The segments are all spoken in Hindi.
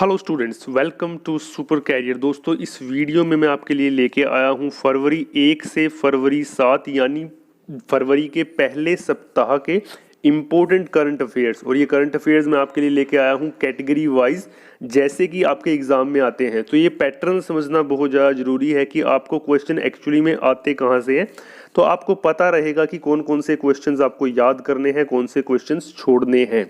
Hello students, welcome to super career. दोस्तों, इस वीडियो में मैं आपके लिए लेके आया हूँ फरवरी 1 से फरवरी 7 यानी फरवरी के पहले सप्ताह के इम्पोर्टेंट करंट अफेयर्स। और ये करंट अफेयर्स मैं आपके लिए लेके आया हूँ कैटेगरी वाइज, जैसे कि आपके एग्जाम में आते हैं। तो ये पैटर्न समझना बहुत ज़्यादा ज़रूरी है कि आपको क्वेश्चन एक्चुअली में आते कहाँ से हैं, तो आपको पता रहेगा कि कौन कौन से क्वेश्चंस आपको याद करने हैं, कौन से क्वेश्चंस छोड़ने हैं।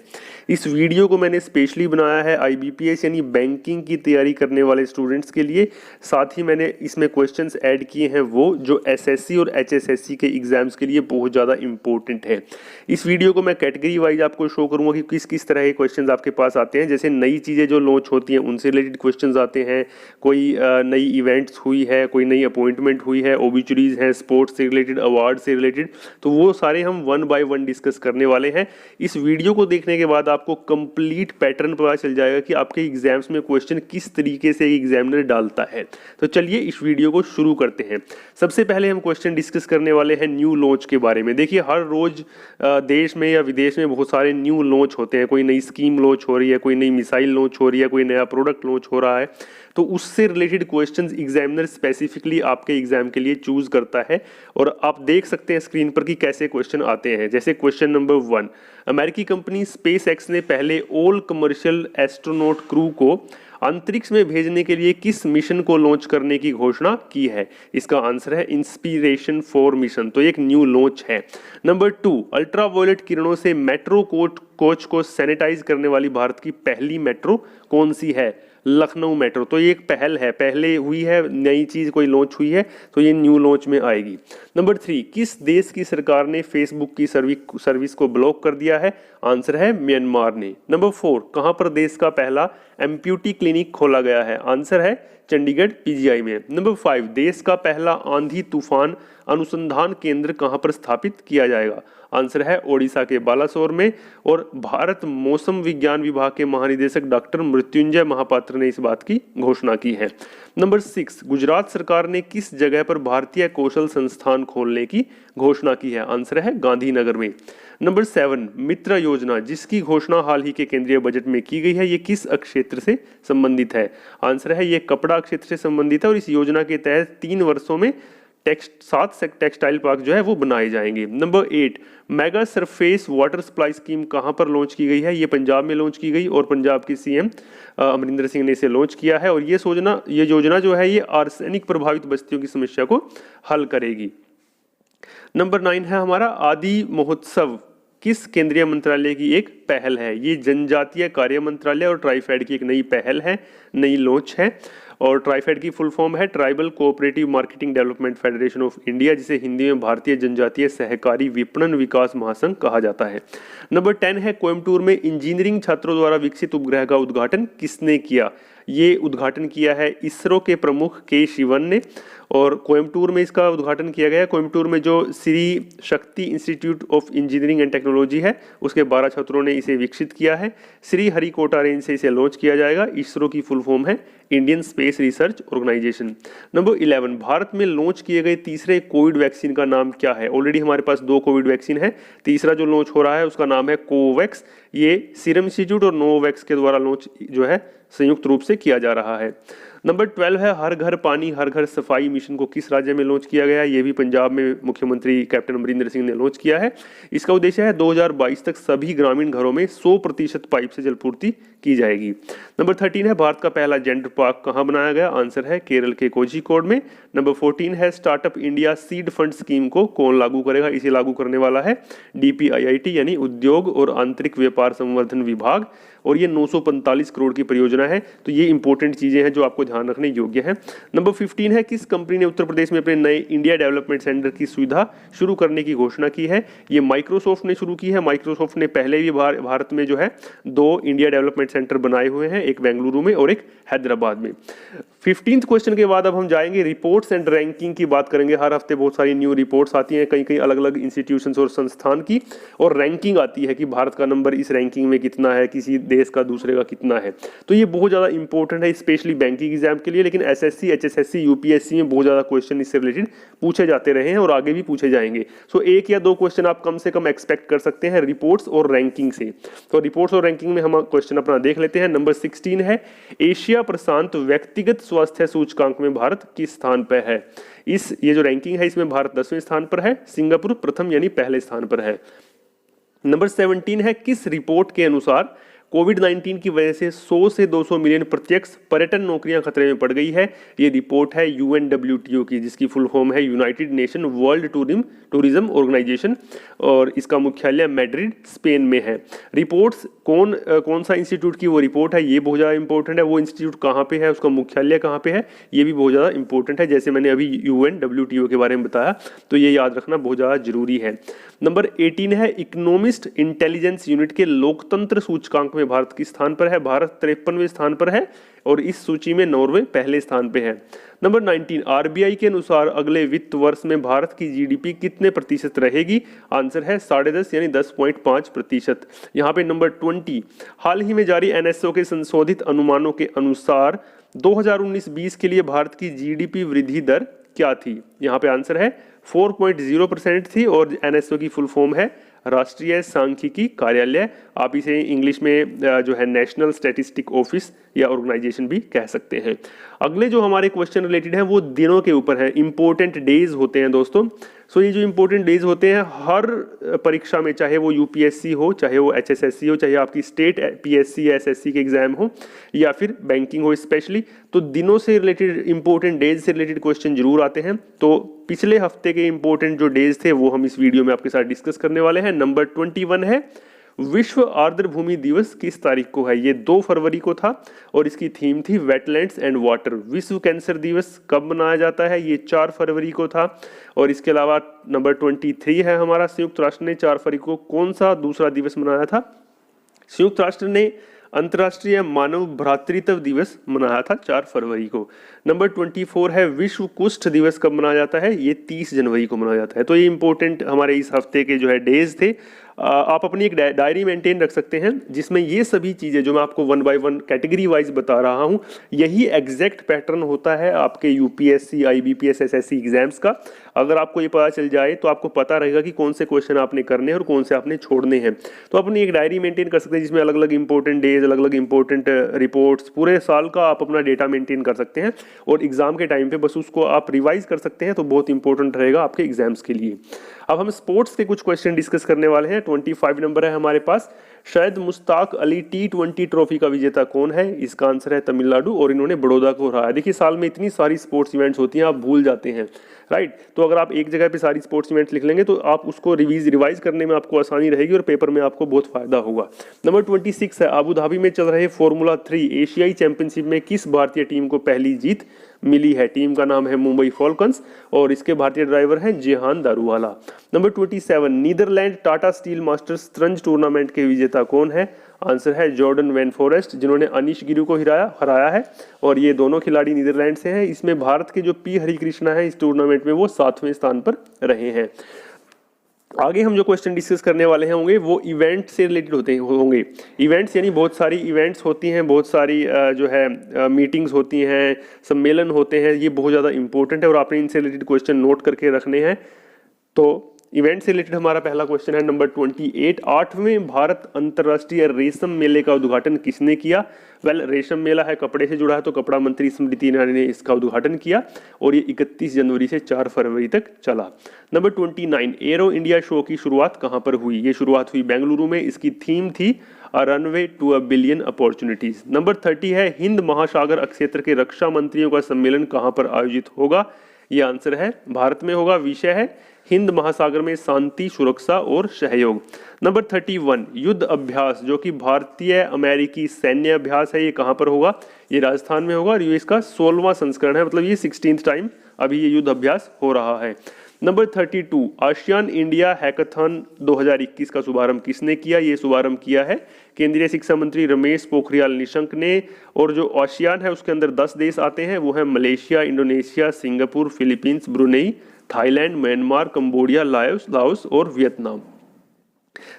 इस वीडियो को मैंने स्पेशली बनाया है आईबीपीएस यानी बैंकिंग की तैयारी करने वाले स्टूडेंट्स के लिए। साथ ही मैंने इसमें क्वेश्चंस ऐड किए हैं वो जो एसएससी और एचएसएससी के एग्जाम्स के लिए बहुत ज़्यादा इंपॉर्टेंट है। इस वीडियो को मैं कैटेगरी वाइज आपको शो करूंगा कि किस किस तरह के क्वेश्चंस आपके पास आते हैं। जैसे नई चीज़ें जो लॉन्च होती हैं उनसे रिलेटेड क्वेश्चंस आते हैं, कोई नई इवेंट्स हुई है, कोई नई अपॉइंटमेंट हुई है, ओबिचुरीज हैं, स्पोर्ट्स से रिलेटेड, अवार्ड से रिलेटेड, तो वो सारे हम वन बाय वन डिस्कस करने वाले हैं। इस वीडियो को देखने के बाद आपको कंप्लीट पैटर्न पता चल जाएगा कि आपके एग्जाम्स में क्वेश्चन किस तरीके से एग्जामिनर डालता है। तो चलिए इस वीडियो को शुरू करते हैं। सबसे पहले हम क्वेश्चन डिस्कस करने वाले हैं न्यू लॉन्च के बारे में। देखिए, हर रोज देश में या विदेश में बहुत सारे न्यू लॉन्च होते हैं। कोई नई स्कीम लॉन्च हो रही है, कोई नई मिसाइल लॉन्च हो रही है, कोई नया प्रोडक्ट लॉन्च हो रहा है, तो उससे रिलेटेड क्वेश्चंस एग्जामिनर स्पेसिफिकली आपके एग्जाम के लिए चूज करता है। और आप देख सकते हैं स्क्रीन पर कि कैसे क्वेश्चन आते हैं। जैसे क्वेश्चन नंबर 1, अमेरिकी कंपनी स्पेस एक्स ने पहले ऑल कमर्शियल एस्ट्रोनॉट क्रू को अंतरिक्ष में भेजने के लिए किस मिशन को लॉन्च करने की घोषणा की है? इसका आंसर है इंस्पिरेशन 4 मिशन। तो एक न्यू लॉन्च है। नंबर 2, अल्ट्रावायलेट किरणों से मेट्रो कोच को सैनिटाइज करने वाली भारत की पहली मेट्रो कौन सी है? लखनऊ मेट्रो। तो ये एक पहल है, पहले हुई है, नई चीज़ कोई लॉन्च हुई है, तो ये न्यू लॉन्च में आएगी। नंबर 3, किस देश की सरकार ने फेसबुक की सर्विस को ब्लॉक कर दिया है? आंसर है म्यांमार ने। नंबर 4, कहाँ पर देश का पहला एम्प्यूटी क्लिनिक खोला गया है? आंसर है चंडीगढ़ पीजीआई में। नंबर 5, देश का पहला आंधी तूफान अनुसंधान केंद्र कहाँ पर स्थापित किया जाएगा? आंसर है ओडिशा के बालासोर में। और भारत मौसम विज्ञान विभाग के महानिदेशक डॉक्टर मृत्युंजय महापात्र ने इस बात की घोषणा की है। नंबर 6, गुजरात सरकार ने किस जगह पर भारतीय कौशल संस्थान खोलने की घोषणा की है? आंसर है गांधीनगर में। नंबर 7, मित्र योजना जिसकी घोषणा हाल ही के केंद्रीय बजट में की गई है, ये किस क्षेत्र से संबंधित है? आंसर है ये कपड़ा क्षेत्र से संबंधित है। और इस योजना के तहत 3 वर्षों में 7 टेक्सटाइल पार्क जो है वो बनाए जाएंगे। Number 8, mega surface water supply scheme कहां पर लॉन्च की गई है? ये पंजाब में लॉन्च की गई और पंजाब के सीएम अमरिंदर सिंह ने इसे लॉन्च किया है। और ये योजना जो है ये आर्सेनिक प्रभावित बस्तियों की समस्या को हल करेगी। नंबर 9 है हमारा आदि महोत्सव किस केंद्रीय मंत्रालय की एक पहल है? ये जनजातीय कार्य मंत्रालय और ट्राइफेड की एक नई पहल है, नई लॉन्च है। और ट्राइफेड की फुल फॉर्म है tribal cooperative marketing development federation of India, जिसे हिंदी में भारतीय जनजातीय सहकारी विपणन विकास महासंघ कहा जाता है। नंबर 10 है कोयम्बटूर में इंजीनियरिंग छात्रों द्वारा विकसित उपग्रह का उद्घाटन किसने किया? ये उद्घाटन किया है इसरो के प्रमुख के शिवन ने। और कोयम्बटूर में इसका उद्घाटन किया गया। कोयम्बटूर में जो Shri Shakti institute of engineering and technology है उसके 12 छात्रों ने इसे विकसित किया है। श्री हरिकोटा रेंज से इसे लॉन्च किया जाएगा। इसरो की फुल फॉर्म है Indian space research organisation. Number 11, भारत में लॉन्च किए गए तीसरे कोविड वैक्सीन का नाम क्या है? ऑलरेडी हमारे पास 2 कोविड वैक्सीन है, तीसरा जो लॉन्च हो रहा है उसका नाम है कोवैक्स। ये सीरम इंस्टीट्यूट और नोवैक्स के द्वारा लॉन्च जो है संयुक्त रूप से किया जा रहा है। नंबर 12 है हर घर पानी हर घर सफाई मिशन को किस राज्य में लॉन्च किया गया है? ये भी पंजाब में मुख्यमंत्री कैप्टन अमरिंदर सिंह ने लॉन्च किया है। इसका उद्देश्य है 2022 तक सभी ग्रामीण घरों में 100% पाइप से जलपूर्ति की जाएगी। नंबर 13 है भारत का पहला जेंडर पार्क कहाँ बनाया गया? आंसर है केरल के कोझिकोड में। नंबर 14 है startup India seed fund scheme को कौन लागू करेगा? इसे लागू करने वाला है DPIIT यानी उद्योग और आंतरिक व्यापार संवर्धन विभाग। और ये 945 करोड़ की परियोजना है। तो ये इंपॉर्टेंट चीजें हैं जो आपको ध्यान रखने योग्य है। नंबर 15 है किस कंपनी ने उत्तर प्रदेश में अपने नए इंडिया डेवलपमेंट सेंटर की सुविधा शुरू करने की घोषणा की है? ये माइक्रोसॉफ्ट ने शुरू की है। माइक्रोसॉफ्ट ने पहले भी भारत में जो है 2 इंडिया डेवलपमेंट सेंटर बनाए हुए हैं, एक बेंगलुरु में और एक हैदराबाद में। 15th क्वेश्चन के बाद अब हम जाएंगे रिपोर्ट्स एंड रैंकिंग की बात करेंगे। हर हफ्ते बहुत सारी न्यू रिपोर्ट्स आती हैं, कई अलग अलग इंस्टीट्यूशंस और संस्थान की, और रैंकिंग आती है कि भारत का नंबर इस रैंकिंग में कितना है, किसी देश का दूसरे का कितना है। तो ये बहुत ज़्यादा इंपॉर्टेंट है, स्पेशली बैंकिंग एग्जाम के लिए, लेकिन एसएससी, एचएसएससी, यूपीएससी में बहुत ज़्यादा क्वेश्चन इससे रिलेटेड पूछे जाते रहे हैं और आगे भी पूछे जाएंगे। सो एक या दो क्वेश्चन आप कम से कम एक्सपेक्ट कर सकते हैं रिपोर्ट्स और रैंकिंग से। तो रिपोर्ट्स और रैंकिंग में हम क्वेश्चन अपना देख लेते हैं। नंबर 16 है, एशिया प्रशांत व्यक्तिगत स्वास्थ्य सूचकांक में भारत किस स्थान पर है? ये जो रैंकिंग है इसमें भारत 10वें स्थान पर है, सिंगापुर प्रथम यानी पहले स्थान पर है। नंबर 17 है, किस रिपोर्ट के अनुसार कोविड-19 की वजह से 100 से 200 मिलियन प्रत्यक्ष पर्यटन नौकरियां खतरे में पड़ गई है? ये रिपोर्ट है UNWTO की, जिसकी फुल फॉर्म है united nation world tourism organisation, और इसका मुख्यालय मैड्रिड, स्पेन में है। रिपोर्ट्स कौन सा इंस्टीट्यूट की वो रिपोर्ट है, ये बहुत ज़्यादा इंपॉर्टेंट है। वो इंस्टीट्यूट कहाँ पे है, उसका मुख्यालय कहाँ पे है, ये भी बहुत ज़्यादा इंपॉर्टेंट है। जैसे मैंने अभी UNWTO के बारे में बताया, तो ये याद रखना बहुत ज़्यादा जरूरी है। नंबर 18 है, इकोनॉमिस्ट इंटेलिजेंस यूनिट के लोकतंत्र सूचकांक में भारत किस स्थान पर है? भारत 53वें स्थान पर है और इस सूची में नॉर्वे पहले स्थान पे है। नंबर 19, आरबीआई के अनुसार अगले वित्त वर्ष में भारत की जीडीपी कितने प्रतिशत रहेगी? आंसर है 10.5 यानी 10.5%। यहाँ पे नंबर 20, हाल ही में जारी एनएसओ के संशोधित अनुमानों के अनुसार 2019-20 के लिए भारत की जीडीपी वृद्धि दर क्या थी? यहाँ पे आंसर है 4.0% थी और एनएसओ की फुल फॉर्म है राष्ट्रीय सांख्यिकी कार्यालय। आप इसे इंग्लिश में जो है नेशनल स्टैटिस्टिक ऑफिस या ऑर्गेनाइजेशन भी कह सकते हैं। अगले जो हमारे क्वेश्चन रिलेटेड हैं वो दिनों के ऊपर है, इंपॉर्टेंट डेज होते हैं दोस्तों। सो ये जो इंपॉर्टेंट डेज होते हैं हर परीक्षा में, चाहे वो यूपीएससी हो, चाहे वो एचएसएससी हो, चाहे आपकी स्टेट पीएससी या एसएससी के एग्जाम हो या फिर बैंकिंग हो स्पेशली, तो दिनों से रिलेटेड इंपॉर्टेंट डेज से रिलेटेड क्वेश्चन जरूर आते हैं। तो पिछले हफ्ते के इंपॉर्टेंट जो डेज थे वो हम इस वीडियो में आपके साथ डिस्कस करने वाले हैं। नंबर 21 है, विश्व आर्द्रभूमि दिवस किस तारीख को है? ये 2 फरवरी को था और इसकी थीम थी वेटलैंड्स एंड वाटर। विश्व कैंसर दिवस कब मनाया जाता है? ये 4 फरवरी को था। और इसके अलावा नंबर 23 है हमारा, संयुक्त राष्ट्र ने 4 फरवरी को कौन सा दूसरा दिवस मनाया था? संयुक्त राष्ट्र ने अंतर्राष्ट्रीय मानव भ्रातृत्व दिवस मनाया था 4 फरवरी को। नंबर 24 है, विश्व कुष्ठ दिवस कब मनाया जाता है? ये 30 जनवरी को मनाया जाता है। तो ये इंपॉर्टेंट हमारे इस हफ्ते के जो है डेज थे। आप अपनी एक डायरी मेंटेन रख सकते हैं जिसमें ये सभी चीज़ें जो मैं आपको 1 बाय 1 कैटेगरी वाइज बता रहा हूँ, यही एग्जैक्ट पैटर्न होता है आपके यूपीएससी, आईबीपीएस, एसएससी एग्जाम्स का। अगर आपको ये पता चल जाए तो आपको पता रहेगा कि कौन से क्वेश्चन आपने करने हैं और कौन से आपने छोड़ने हैं। तो अपनी एक डायरी मेंटेन कर सकते हैं जिसमें अलग अलग इंपॉर्टेंट डेज, अलग अलग इंपॉर्टेंट रिपोर्ट्स, पूरे साल का आप अपना डेटा मेंटेन कर सकते हैं और एग्जाम के टाइम पे बस उसको आप रिवाइज कर सकते हैं, तो बहुत इंपॉर्टेंट रहेगा आपके एग्जाम्स के लिए। अब हम स्पोर्ट्स के कुछ क्वेश्चन डिस्कस करने वाले हैं। 25 नंबर है हमारे पास, शायद मुश्ताक अली T20 ट्रॉफी का विजेता कौन है? इसका आंसर है तमिलनाडु और इन्होंने बड़ौदा को हराया। देखिए साल में इतनी सारी स्पोर्ट्स इवेंट्स होती हैं, आप भूल जाते हैं, राइट। तो अगर आप एक जगह पे सारी स्पोर्ट्स इवेंट्स लिख लेंगे तो आप उसको रिवाइज करने में आपको आसानी रहेगी और पेपर में आपको बहुत फायदा होगा। नंबर 26 है, अबू धाबी में चल रहे फॉर्मूला 3 एशियाई चैंपियनशिप में किस भारतीय टीम को पहली जीत मिली है? टीम का नाम है मुंबई फॉल्कन्स और इसके भारतीय ड्राइवर हैं Jehan Daruvala. Number 27, Netherland Tata steel masters शतरंज टूर्नामेंट के विजेता कौन है? आंसर है जॉर्डन वैन फॉरेस्ट, जिन्होंने अनिश गिरू को हराया है और ये दोनों खिलाड़ी नीदरलैंड से हैं। इसमें भारत के जो पी हरिकृष्णा है इस टूर्नामेंट में वो 7वें स्थान पर रहे हैं। आगे हम जो क्वेश्चन डिस्कस करने वाले हैं होंगे वो इवेंट से रिलेटेड होंगे। इवेंट्स यानी बहुत सारी इवेंट्स होती हैं, बहुत सारी जो है मीटिंग्स होती हैं, सम्मेलन होते हैं, ये बहुत ज़्यादा इंपॉर्टेंट है और आपने इनसे रिलेटेड क्वेश्चन नोट करके रखने हैं। तो इवेंट से रिलेटेड हमारा पहला क्वेश्चन है नंबर 28, 8वें भारत अंतर्राष्ट्रीय रेशम मेले का उद्घाटन किसने किया? रेशम मेला है, कपड़े से जुड़ा है, तो कपड़ा मंत्री स्मृति ईरानी ने इसका उद्घाटन किया और ये 31 जनवरी से 4 फरवरी तक चला। नंबर 29, एरो इंडिया शो की शुरुआत कहाँ पर हुई? ये शुरुआत हुई बेंगलुरु में। इसकी थीम थी a runway to a billion opportunities. Number 30 है, हिंद महासागर क्षेत्र के रक्षा मंत्रियों का सम्मेलन कहाँ पर आयोजित होगा? ये आंसर है भारत में होगा। विषय है हिंद महासागर में शांति, सुरक्षा और सहयोग। नंबर 31, युद्ध अभ्यास जो कि भारतीय अमेरिकी सैन्य अभ्यास है, ये कहाँ पर होगा? ये राजस्थान में होगा और ये इसका 16वां संस्करण है, मतलब ये 16th टाइम अभी ये युद्ध अभ्यास हो रहा है। नंबर 32, आसियान इंडिया हैकाथन 2021 का शुभारंभ किसने किया? ये शुभारंभ किया है केंद्रीय शिक्षा मंत्री रमेश पोखरियाल निशंक ने। और जो आसियान है उसके अंदर 10 देश आते हैं, वो है Malaysia, Indonesia, Singapore, Philippines, Brunei, Thailand, Myanmar, Cambodia, Laos और वियतनाम।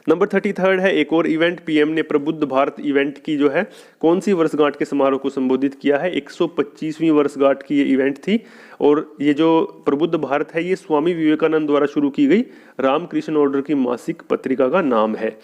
नंबर 33 है एक और इवेंट, पीएम ने प्रबुद्ध भारत इवेंट की जो है कौन सी वर्षगांठ के समारोह को संबोधित किया है, 125वीं वर्षगांठ की ये इवेंट थी। और ये जो प्रबुद्ध भारत है ये स्वामी विवेकानंद द्वारा शुरू की गई रामकृष्ण ऑर्डर की मासिक पत्रिका का नाम है।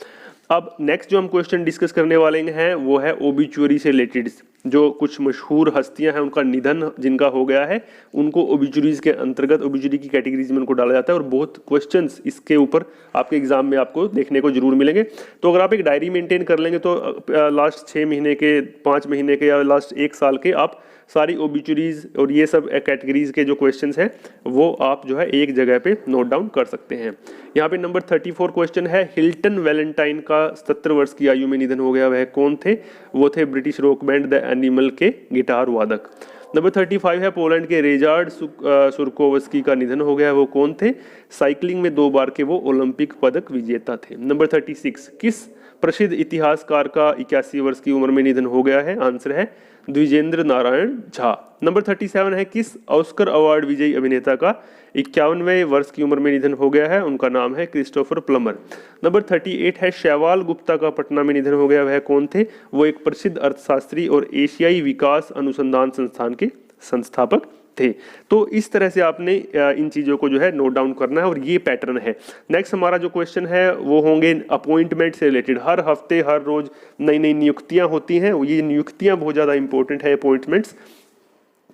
अब नेक्स्ट जो हम क्वेश्चन डिस्कस करने वाले हैं वो है ओबिचुअरी से रिलेटेड। जो कुछ मशहूर हस्तियां हैं उनका निधन जिनका हो गया है उनको ओबिचुरीज के अंतर्गत, ओबिचुरी की कैटेगरीज में उनको डाला जाता है और बहुत क्वेश्चंस इसके ऊपर आपके एग्जाम में आपको देखने को जरूर मिलेंगे। तो अगर आप एक डायरी मेंटेन कर लेंगे तो लास्ट 6 महीने के, 5 महीने के या लास्ट 1 साल के आप सारी ओबिचुरीज और ये सब कैटेगरीज के जो क्वेश्चंस हैं वो आप जो है एक जगह पे नोट डाउन कर सकते हैं। यहाँ पे नंबर 34 क्वेश्चन है, हिल्टन वैलेंटाइन का 77 वर्ष की आयु में निधन हो गया, वह कौन थे? वो थे British rock band the animal के गिटार वादक। नंबर 35 है, पोलैंड के रेजार्ड सुरकोवस्की का निधन हो गया, वो कौन थे? साइकिलिंग में 2 बार के वो ओलंपिक पदक विजेता थे। नंबर 36, किस प्रसिद्ध इतिहासकार का 81 वर्ष की उम्र में निधन हो गया है? आंसर है द्विजेंद्र नारायण झा। नंबर 37 है, किस ऑस्कर अवार्ड विजयी अभिनेता का 51वें वर्ष की उम्र में निधन हो गया है? उनका नाम है क्रिस्टोफर प्लमर। नंबर 38 है, शैवाल गुप्ता का पटना में निधन हो गया, वह कौन थे? वो एक प्रसिद्ध अर्थशास्त्री और एशियाई विकास अनुसंधान संस्थान के संस्थापक थे। तो इस तरह से आपने इन चीज़ों को जो है नोट डाउन करना है और ये पैटर्न है। नेक्स्ट हमारा जो क्वेश्चन है वो होंगे अपॉइंटमेंट से रिलेटेड। हर हफ्ते हर रोज नई नई नियुक्तियां होती हैं, ये नियुक्तियां बहुत ज़्यादा इंपॉर्टेंट है, अपॉइंटमेंट्स,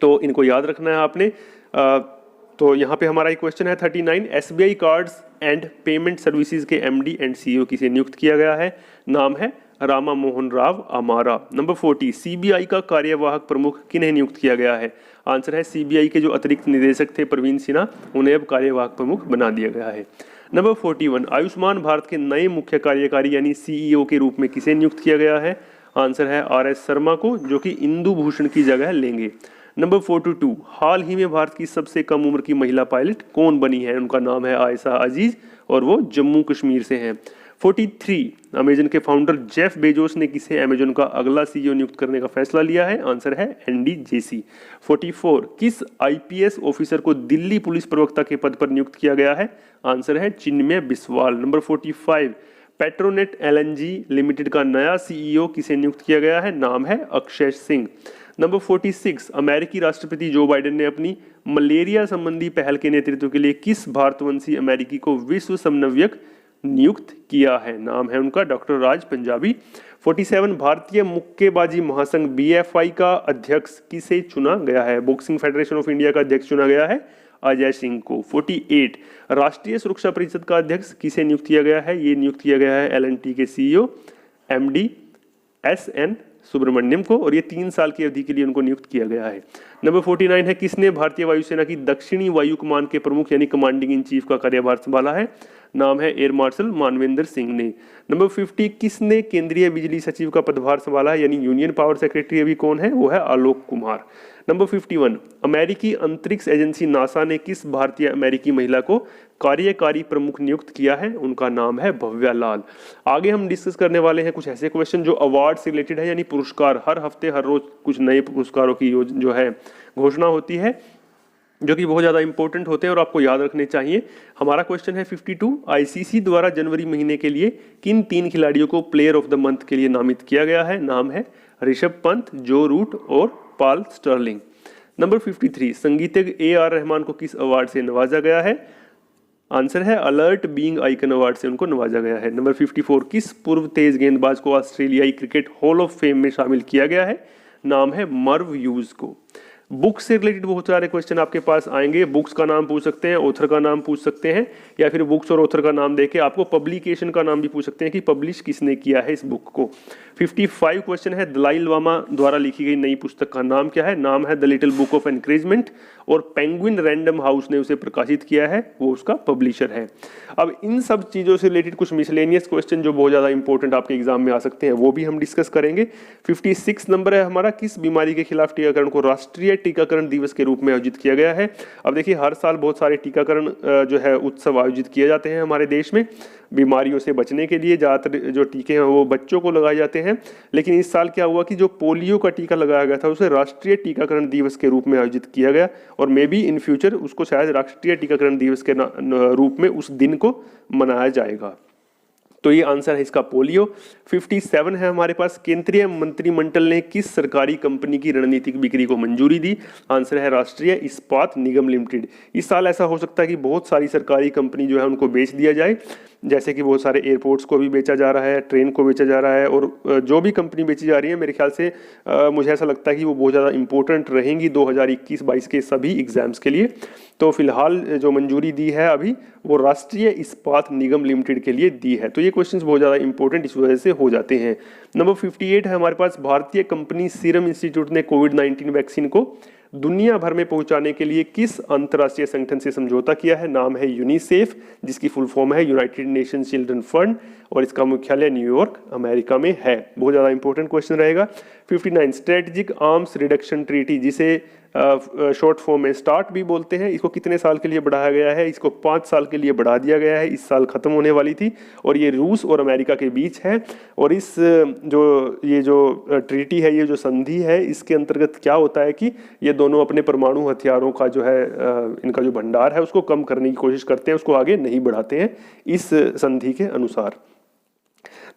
तो इनको याद रखना है आपने। तो यहाँ पे हमारा एक क्वेश्चन है 39, SBI cards and payment services के एमडी एंड सीईओ किसे नियुक्त किया गया है? नाम है रामा मोहन राव अमारा। नंबर 40, सीबीआई का कार्यवाहक प्रमुख किन्हें नियुक्त किया गया है? आंसर है सीबीआई के जो अतिरिक्त निदेशक थे प्रवीण सिन्हा, उन्हें अब कार्यवाहक प्रमुख बना दिया गया है। नंबर 41, आयुष्मान भारत के नए मुख्य कार्यकारी यानी सीईओ के रूप में किसे नियुक्त किया गया है? आंसर है आरएस शर्मा को, जो कि इंदु भूषण की जगह लेंगे। नंबर 42, हाल ही में भारत की सबसे कम उम्र की महिला पायलट कौन बनी है? उनका नाम है आयशा अजीज और वो जम्मू कश्मीर से हैं। 43, अमेजन के फाउंडर जेफ बेजोस ने किसे अमेजन का अगला सीईओ नियुक्त करने का फैसला लिया है? आंसर है एंडी जेसी। 44, किस आईपीएस ऑफिसर को दिल्ली पुलिस प्रवक्ता के पद पर नियुक्त किया गया है? आंसर है Chinmay Biswal. Number 45, Petronet LNG limited का नया सीईओ किसे नियुक्त किया गया है? नाम है अक्षय सिंह। नंबर 46, अमेरिकी राष्ट्रपति जो बाइडेन ने अपनी मलेरिया संबंधी पहल के नेतृत्व के लिए किस भारतवंशी अमेरिकी को विश्व समन्वयक नियुक्त किया है? नाम है उनका डॉक्टर राज पंजाबी। 47, भारतीय मुक्केबाजी महासंघ बीएफआई का अध्यक्ष किसे चुना गया है? बॉक्सिंग फेडरेशन ऑफ इंडिया का अध्यक्ष चुना गया है अजय सिंह को। 48, राष्ट्रीय सुरक्षा परिषद का अध्यक्ष किसे नियुक्त किया गया है? ये नियुक्त किया गया है एलएनटी के सीईओ एमडी एसएन सुब्रमण्यम को, और ये 3 साल की अवधि के लिए उनको नियुक्त किया गया है। नंबर 49 है, किसने भारतीय वायुसेना की दक्षिणी वायु कमान के प्रमुख यानी कमांडिंग इन चीफ का कार्यभार संभाला है? नाम है एयर मार्शल मानवेंद्र सिंह ने। नंबर 50, किसने केंद्रीय बिजली सचिव का पदभार संभाला है यानी यूनियन पावर सेक्रेटरी अभी कौन है? वो है आलोक कुमार। नंबर 51, अमेरिकी अंतरिक्ष एजेंसी नासा ने किस भारतीय अमेरिकी महिला को कार्यकारी प्रमुख नियुक्त किया है? उनका नाम है भव्या लाल। आगे हम डिस्कस करने वाले हैं कुछ ऐसे क्वेश्चन जो अवार्ड से रिलेटेड है, यानी पुरस्कार। हर हफ्ते हर रोज कुछ नए पुरस्कारों की जो है घोषणा होती है, जो कि बहुत ज़्यादा इंपॉर्टेंट होते हैं और आपको याद रखने चाहिए। हमारा क्वेश्चन है 52, आईसीसी द्वारा जनवरी महीने के लिए किन 3 खिलाड़ियों को प्लेयर ऑफ द मंथ के लिए नामित किया गया है? नाम है ऋषभ पंत, जो रूट और पॉल स्टर्लिंग। नंबर 53, संगीतज्ञ AR रहमान को किस अवार्ड से नवाजा गया है? आंसर है अलर्ट बीइंग आइकन अवार्ड से उनको नवाजा गया है। नंबर 54, किस पूर्व तेज गेंदबाज को ऑस्ट्रेलियाई क्रिकेट हॉल ऑफ फेम में शामिल किया गया है? नाम है मर्व ह्यूज को। बुक से रिलेटेड बहुत सारे क्वेश्चन आपके पास आएंगे। बुक्स का नाम पूछ सकते हैं, ऑथर का नाम पूछ सकते हैं, या फिर बुक्स और ऑथर का नाम देके आपको पब्लिकेशन का नाम भी पूछ सकते हैं कि पब्लिश किसने किया है इस बुक को। 55 क्वेश्चन है, दलाई लामा द्वारा लिखी गई नई पुस्तक का नाम क्या है? नाम है the little book of encouragement, और पेंगुइन रैंडम हाउस ने उसे प्रकाशित किया है, वो उसका पब्लिशर है। अब इन सब चीज़ों से रिलेटेड कुछ मिसलेनियस क्वेश्चन जो बहुत ज़्यादा इंपॉर्टेंट आपके एग्जाम में आ सकते हैं वो भी हम डिस्कस करेंगे। 56 नंबर है हमारा, किस बीमारी के खिलाफ टीकाकरण को राष्ट्रीय टीकाकरण दिवस के रूप में आयोजित किया गया है? अब देखिए, हर साल बहुत सारे टीकाकरण जो है उत्सव आयोजित किए जाते हैं हमारे देश में बीमारियों से बचने के लिए। ज़्यादातर जो टीके हैं वो बच्चों को लगाए जाते हैं, लेकिन इस साल क्या हुआ कि जो पोलियो का टीका लगाया गया था उसे राष्ट्रीय टीकाकरण दिवस के रूप में आयोजित किया गया, और मे बी इन फ्यूचर उसको शायद राष्ट्रीय टीकाकरण दिवस के रूप में उस दिन को मनाया जाएगा। तो ये आंसर है इसका पोलियो। 57 है हमारे पास, केंद्रीय मंत्रिमंडल ने किस सरकारी कंपनी की रणनीतिक बिक्री को मंजूरी दी? आंसर है राष्ट्रीय इस्पात निगम लिमिटेड। इस साल ऐसा हो सकता है कि बहुत सारी सरकारी कंपनी जो है उनको बेच दिया जाए, जैसे कि बहुत सारे एयरपोर्ट्स को भी बेचा जा रहा है, ट्रेन को बेचा जा रहा है, और जो भी कंपनी बेची जा रही है मेरे ख्याल से मुझे ऐसा लगता है कि वो बहुत ज़्यादा इंपॉर्टेंट रहेंगी 2021-22 के सभी एग्जाम्स के लिए। तो फिलहाल जो मंजूरी दी है अभी वो राष्ट्रीय इस्पात निगम लिमिटेड के लिए दी है। तो ये क्वेश्चंस बहुत ज़्यादा इंपॉर्टेंट इस वजह से हो जाते हैं। नंबर 58 है हमारे पास, भारतीय कंपनी सीरम इंस्टीट्यूट ने कोविड-19 वैक्सीन को दुनिया भर में पहुंचाने के लिए किस अंतर्राष्ट्रीय संगठन से समझौता किया है? नाम है यूनिसेफ, जिसकी फुल फॉर्म है यूनाइटेड नेशन चिल्ड्रन फंड, और इसका मुख्यालय न्यूयॉर्क अमेरिका में है। बहुत ज़्यादा इंपॉर्टेंट क्वेश्चन रहेगा। 59 स्ट्रेटेजिक आर्म्स रिडक्शन ट्रीटी, जिसे शॉर्ट फॉर्म में स्टार्ट भी बोलते हैं, इसको कितने साल के लिए बढ़ाया गया है? इसको 5 साल के लिए बढ़ा दिया गया है। इस साल खत्म होने वाली थी और ये रूस और अमेरिका के बीच है। और इस ये जो ट्रीटी है, ये जो संधि है, इसके अंतर्गत क्या होता है कि ये दोनों अपने परमाणु हथियारों का जो है इनका जो भंडार है उसको कम करने की कोशिश करते हैं, उसको आगे नहीं बढ़ाते हैं इस संधि के अनुसार।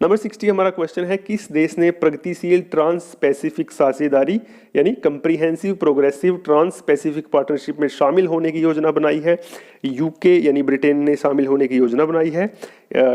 नंबर 60 हमारा क्वेश्चन है, किस देश ने प्रगतिशील ट्रांस पैसिफिक साझेदारी यानी comprehensive progressive trans pacific partnership में शामिल होने की योजना बनाई है? यूके यानी ब्रिटेन ने शामिल होने की योजना बनाई है।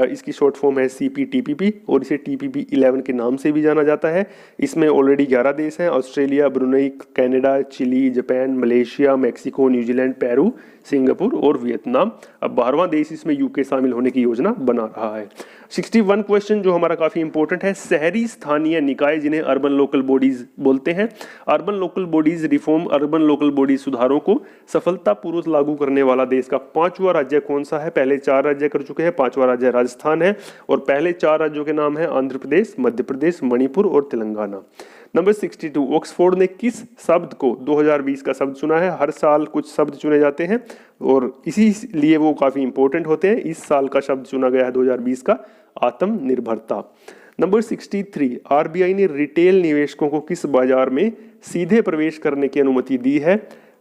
इसकी शॉर्ट फॉर्म है CPTPP और इसे TPP 11 के नाम से भी जाना जाता है। इसमें ऑलरेडी 11 देश हैं, Australia, Brunei, Canada, Chile, Japan, Malaysia, Mexico, New Zealand, Peru, Singapore और वियतनाम। अब 12वां देश इसमें यूके शामिल होने की योजना बना रहा है। 61 क्वेश्चन जो हमारा काफ़ी इंपॉर्टेंट है, शहरी स्थानीय निकाय जिन्हें अर्बन लोकल बॉडीज बोलते हैं, urban local bodies reform, urban local bodies सुधारों को सफलतापूर्वक लागू करने वाला देश का 5वां राज्य कौन सा है? पहले 4 राज्य कर चुके हैं, 5वां राज्य राजस्थान है और पहले 4 राज्यों के नाम है आंध्र प्रदेश, मध्य प्रदेश, मणिपुर और तेलंगाना। नंबर 62, ऑक्सफोर्ड ने किस शब्द को 2020 का शब्द चुना है? हर साल कुछ शब्द चुने जाते हैं और इसीलिए वो काफ़ी इंपॉर्टेंट होते हैं। इस साल का शब्द चुना गया है 2020 का आत्मनिर्भरता। नंबर 63, RBI ने रिटेल निवेशकों को किस बाजार में सीधे प्रवेश करने की अनुमति दी है?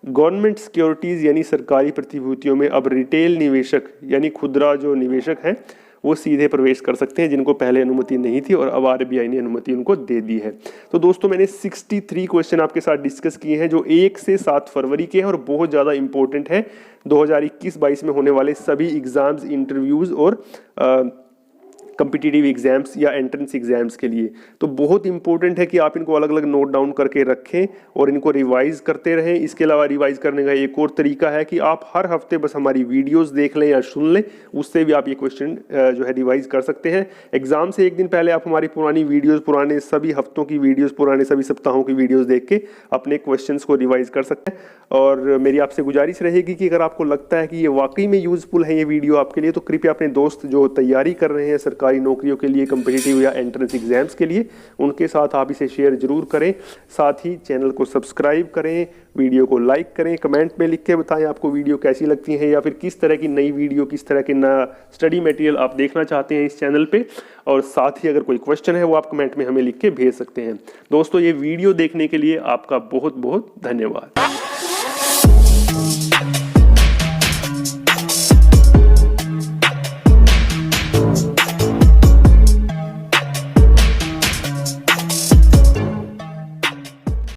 गवर्नमेंट सिक्योरिटीज़ यानी सरकारी प्रतिभूतियों में अब रिटेल निवेशक यानी खुदरा जो निवेशक हैं वो सीधे प्रवेश कर सकते हैं, जिनको पहले अनुमति नहीं थी और अब RBI ने अनुमति उनको दे दी है। तो दोस्तों मैंने 63 क्वेश्चन आपके साथ डिस्कस किए हैं जो 1 से 7 फरवरी के हैं और बहुत ज़्यादा इंपॉर्टेंट है 2021-22 में होने वाले सभी एग्जाम्स, इंटरव्यूज़ और कम्पिटिटिव एग्जाम्स या एंट्रेंस एग्जाम्स के लिए। तो बहुत इंपॉर्टेंट है कि आप इनको अलग अलग नोट डाउन करके रखें और इनको रिवाइज करते रहें। इसके अलावा रिवाइज करने का एक और तरीका है कि आप हर हफ्ते बस हमारी वीडियोस देख लें या सुन लें, उससे भी आप ये क्वेश्चन जो है रिवाइज कर सकते हैं। एग्जाम से एक दिन पहले आप हमारी पुरानी वीडियोज़, पुराने सभी हफ्तों की वीडियोज़, पुराने सभी सप्ताहों की वीडियोज़ देख के अपने क्वेश्चन को रिवाइज कर सकते हैं। और मेरी आपसे गुजारिश रहेगी कि अगर आपको लगता है कि ये वाकई में यूजफुल है ये वीडियो आपके लिए, तो कृपया अपने दोस्त जो तैयारी कर रहे हैं सरकारी नौकरियों के लिए, कम्पिटिटिव या एंट्रेंस एग्जाम्स के लिए, उनके साथ आप इसे शेयर जरूर करें। साथ ही चैनल को सब्सक्राइब करें, वीडियो को लाइक करें, कमेंट में लिख के बताएं आपको वीडियो कैसी लगती है या फिर किस तरह की नई वीडियो, किस तरह के नया स्टडी मटेरियल आप देखना चाहते हैं इस चैनल पे। और साथ ही अगर कोई क्वेश्चन है वो आप कमेंट में हमें लिख के भेज सकते हैं। दोस्तों ये वीडियो देखने के लिए आपका बहुत बहुत धन्यवाद।